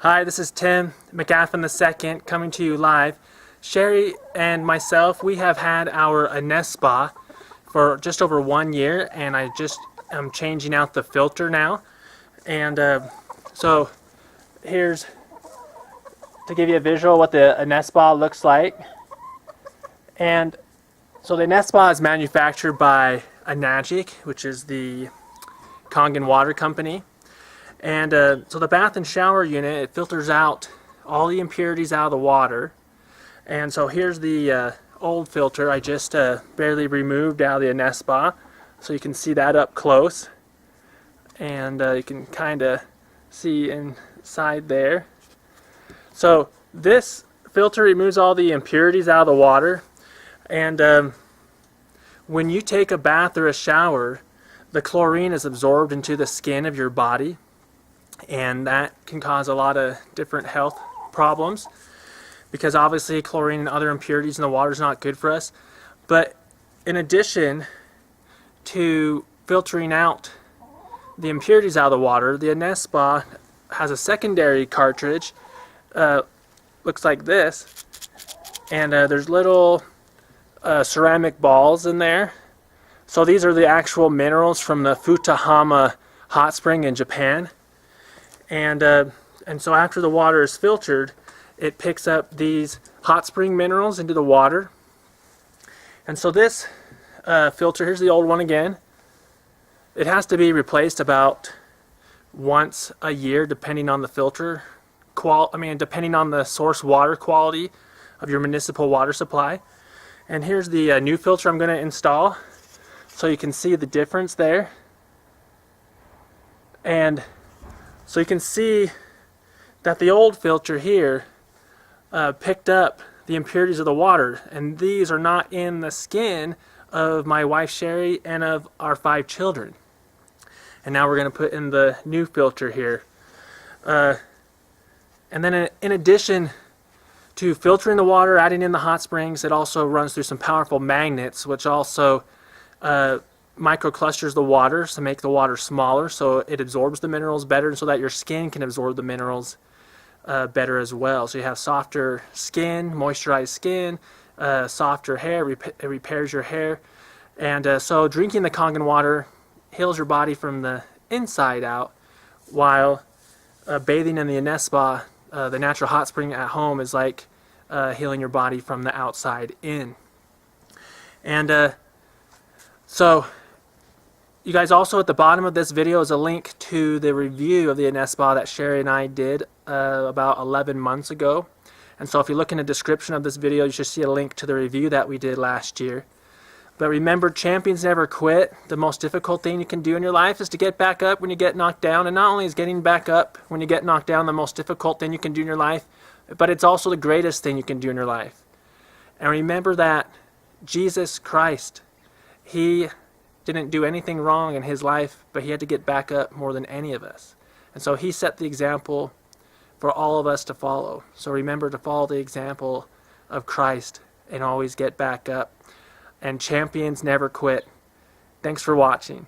Hi, this is Tim McGaffin II coming to you live. Cheri and myself, we have had our Nest Spa for just over 1 year, and I'm changing out the filter now. And so here's to give you a visual what the Nest Spa looks like. And so the Nest Spa is manufactured by Anagic, which is the Kangen water company. And so the bath and shower unit, it filters out all the impurities out of the water. And so here's the old filter I just barely removed out of the Nest Spa, so you can see that up close. And you can kind of see inside there. So this filter removes all the impurities out of the water. And when you take a bath or a shower, the chlorine is absorbed into the skin of your body, and that can cause a lot of different health problems because obviously chlorine and other impurities in the water is not good for us. But in addition to filtering out the impurities out of the water, the Nest Spa has a secondary cartridge, looks like this, and there's little ceramic balls in there. So these are the actual minerals from the Futahama hot spring in Japan. And so after the water is filtered, it picks up these hot spring minerals into the water. And so this filter, here's the old one again. It has to be replaced about once a year, depending on the filter depending on the source water quality of your municipal water supply. And here's the new filter I'm going to install, so you can see the difference there. And so you can see that the old filter here picked up the impurities of the water, and these are not in the skin of my wife Cheri and of our 5 children. And now we're going to put in the new filter here. And then in addition to filtering the water, adding in the hot springs, it also runs through some powerful magnets, which also microclusters the water to make the water smaller, so it absorbs the minerals better, so that your skin can absorb the minerals better as well. So you have softer skin, moisturized skin, softer hair, it repairs your hair. And so drinking the Kangen water heals your body from the inside out, while bathing in the Nest Spa, the natural hot spring at home, is like healing your body from the outside in. And so you guys, also at the bottom of this video is a link to the review of the Nest Spa that Cheri and I did about 11 months ago. And so if you look in the description of this video, you should see a link to the review that we did last year. But remember, champions never quit. The most difficult thing you can do in your life is to get back up when you get knocked down. And not only is getting back up when you get knocked down the most difficult thing you can do in your life, but it's also the greatest thing you can do in your life. And remember that Jesus Christ, He didn't do anything wrong in His life, but He had to get back up more than any of us. And so He set the example for all of us to follow. So remember to follow the example of Christ and always get back up. And champions never quit. Thanks for watching.